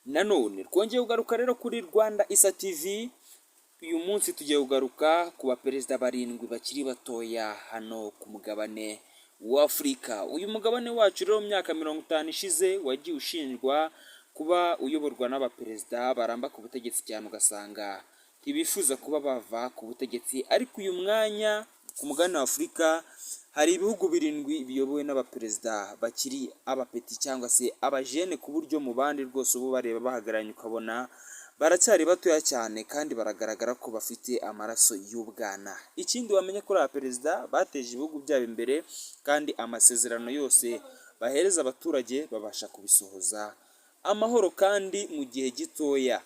Nanone twongeye kugaruka rero kuri Rwanda Isa TV. Uyu munsi tugiye kugaruka ku baperezida barindwi bakiri batoya hano ku mugabane w'Afurika. Uyu mugabane wacu rero mu myaka 50 ishize wagiye ushinjwa kuba uyoborwa n'abaperezida baramba ku butegetsi cyane, ugasanga ntibifuza kuba bava ku butegetsi. Ariko uyu mwanya ku mugabane w'Afurika hari ibihugu birindwi biyobowe n'abaperezida bakiri abapeti cyangwa se abajene, ku buryo mu bandi rwose ubu bareba bahagararanye ukabona baracyari batoya cyane kandi baragaragara ko bafite amaraso y'ubwana. Ikindi wamenye kuri aba perezida bateje ibihugu byabo imbere, kandi amasezerano yose bahereza abaturage babasha kubisohoza amahoro kandi mu gihe gitoya.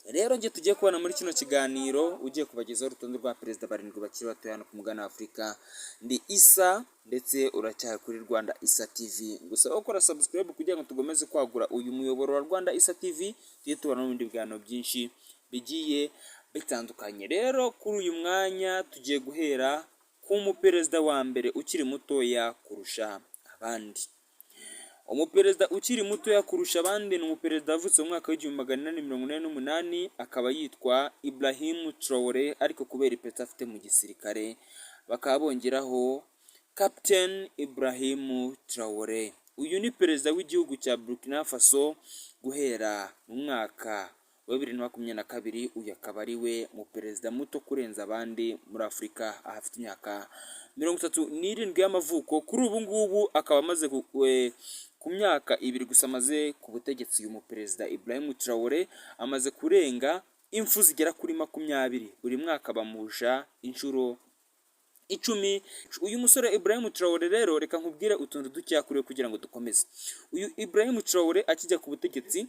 Rero njye tugiye kubona muri kino kiganiro ugiye kubagezaho urutonde rwa perezida barindwi bakiri batoya hano ku mugabane w'Afurika. Ndi Isa ndetse uracyari kuri Rwanda Isa TV. Gusa ukora subscribe kugira ngo tugomeze kwagura uyu muyoboro wa Rwanda Isa TV, tujye tubona n'ibindi biganiro byinshi bigiye bitandukanye. Rero kuri uyu mwanya tugiye guhera ku muperezida wa mbere ukiri mutoya kurusha abandi. Umuperezida ukiri mutoya kurusha abandi ni umuperezida wavutse mu mwaka w'1848, akaba yitwa Ibrahim Traoré, ariko kubera ipeti afite mu gisirikare bakaba bongeraho Captain Ibrahim Traoré. Uyu ni perezida w'igihugu cya Burkina Faso guhera mu mwaka wa 2022. Uyu akaba ari we muperezida muto kurenza abandi muri Afurika, ahafite imyaka 37 y'amavuko. Kuri ubu ngubu akaba amaze ku myaka 2 gusa amaze ku butegetsi. Uyu muperezida Ibrahim Traoré amaze kurenga impfu zigera kuri 20. Buri mwaka bamusha inshuro 10. Uyu musore Ibrahim Traoré rero reka nkubwire utuntu dukeya kuri kugira ngo dukomeze. Uyu Ibrahim Traoré akijya ku butegetsi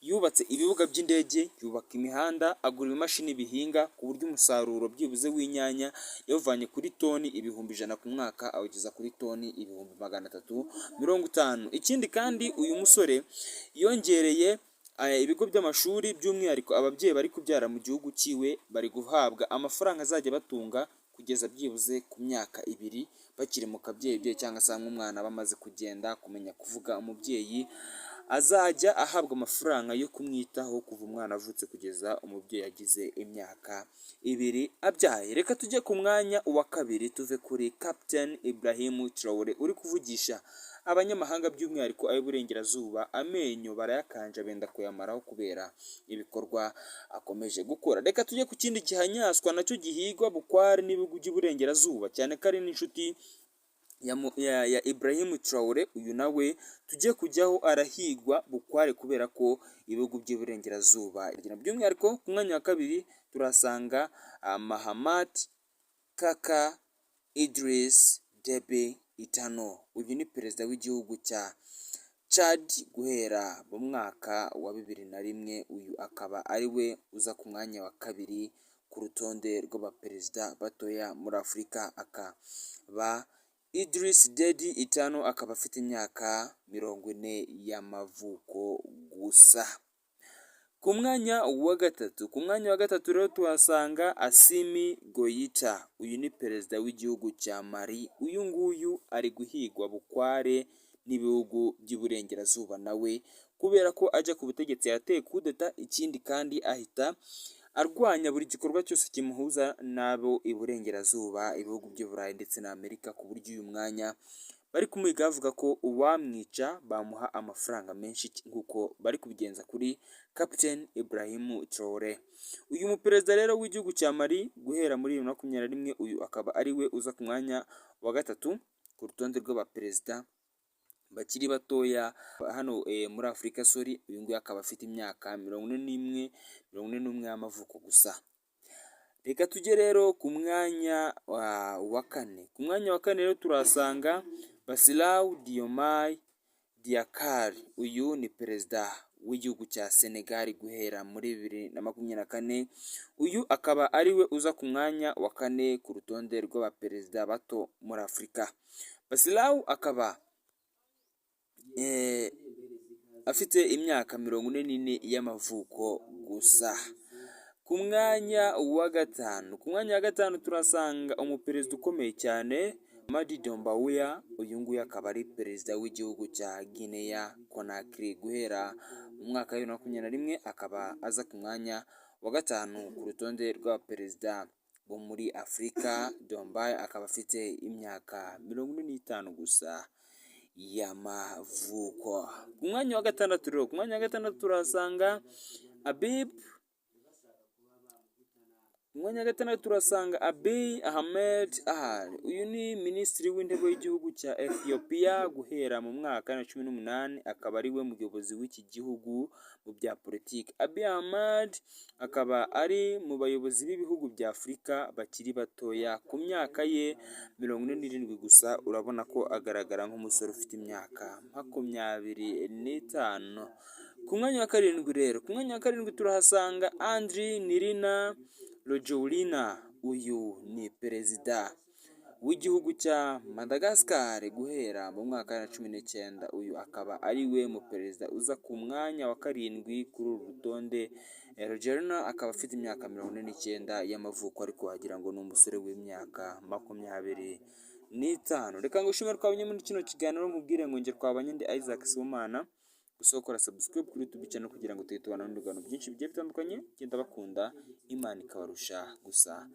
yubatse ibibuga by'indege, yubaka imihanda, agura imashini bihinga, ku buryo umusaruro byibuze w'inyanya yavanye kuri toni 100,000 ku mwaka awugeza kuri toni 350. Ikindi kandi uyu musore yongereye ibigo by'amashuri, by'umwihariko ababyeyi bari kubyara mu gihugu cyiwe bari guhabwa amafaranga azajya batunga kugeza byibuze ku myaka 2 bakiri mu kabyeyi, cyangwa se umwana bamaze kugenda kumenya kuvuga. Umubyeyi azajya ahabwa amafaranga yo kumwitaho kuva umwana avutse kugeza umubyeyi agize imyaka 2 abyaye. Reka tujye ku mwanya wa kabiri, tuve kuri Captain Ibrahim Traoré uri kuvugisha abanyamahanga, by'umwihariko ay'uburengerazuba. Amenyo barayakanja benda kuyamaraho kubera ibikorwa akomeje gukora. Reka tujye ku kindi gihanyaswa nacyo gihigwa bukware n'ibihugu by'uburengerazuba, cyane ko ari n'inshuti ya Ibrahim Traoré. Uyu nawe tujye kujyaho arahigwa bukware kubera ko ibihugu by'uburengerazuba. By'umwihariko ku mwanya wa kabiri turasanga Mahamat Kaka Idris Deby Itno. Uyu ni perezida w'igihugu cya Chad guhera mu mwaka wa 2001. Uyu akaba ari we uza ku mwanya wa kabiri ku rutonde rw'abaperezida batoya muri Afurika. Akaba Idris Deby Itno akaba afite imyaka 40 y'amavuko gusa. Ku mwanya wa gatatu rero tuhasanga Assimi Goïta. Uyu ni perezida w'igihugu cya Mali. Uyu nguyu ari guhigwa bukware n'ibihugu by'uburengerazuba nawe kubera ko ajya ku butegetsi yateye kudeta. Ikindi kandi ahita arwanya buri gikorwa cyose kimuhuza n'abo iburengerazuba, ibihugu by'Uburayi ndetse na Amerika, ku buryo uyu mwanya bari kumuhiga bavuga ko uwamwica bamuha amafaranga menshi, nk'uko bari kubigenza kuri Captain Ibrahim Traoré. Uyu muperezida rero w'igihugu cya Mali guhera muri 2021, uyu akaba ari we uza ku mwanya wa gatatu ku rutonde rw'abaperezida bakiri batoya hano muri Afurika. Uyu nguyu akaba afite imyaka 41 y'amavuko gusa. Reka tujye rero ku mwanya wa kane. Ku mwanya wa kane rero turasanga Bassirou Diomaye Diakhar. Uyu ni perezida w'igihugu cya Senegal guhera muri 2024. Uyu akaba ari we uza ku mwanya wa kane ku rutonde rw'abaperezida bato muri Afurika. Bassirou akaba afite imyaka 44 y'amavuko gusa. Ku mwanya wa gatanu turasanga umuperezida ukomeye cyane Madi Doumbouya, uyu nguyu akaba ari perezida w'igihugu cya Guinea Conakry guhera mu mwaka wa 2021, akaba aza ku mwanya wa gatanu ku rutonde rw'abaperezida bo muri Afurika. Doumbouya akaba afite imyaka 45 gusa y'amavuko. Ku mwanya wa gatandatu turahasanga Abiy Ahmed Ali. Uyu ni minisitiri w'intebe w'igihugu cya Ethiopia guhera mu mwaka wa 2018, akaba ari we muyobozi w'iki gihugu mu bya politiki. Abiy Ahmed akaba ari mu bayobozi b'ibihugu bya Afurika bakiri batoya, ku myaka ye 47 gusa. Urabona ko agaragara nk'umusore ufite imyaka 25. Ku mwanya wa karindwi turahasanga Andry Nirina Rajoelina. Uyu ni perezida w'igihugu cya Madagascar guhera mu mwaka wa 2019. Uyu akaba ari we mu perezida uza ku mwanya wa karindwi kuri uru rutonde. Rajoelina akaba afite imyaka 49 y'amavuko, ariko wagira ngo ni umusore w'imyaka 25. Reka ngushimire twabanye muri kino kiganiro, nkubwire ngo ngere twabanye ndi Isaac Sibomana. Gusa ukora subscribe kuri YouTube channel kugira ngo tuhitubana n'ibintu byinshi bigiye bitandukanye. Genda bakunda, Imana ikabarusha gusa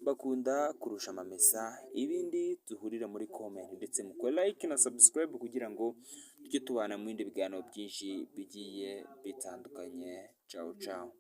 bakunda kurusha amamesa. Ibindi duhurira muri comment, ndetse mukore like na subscribe kugira ngo tujye tubana mu bindi biganiro byinshi bigiye bitandukanye. Ciao ciao.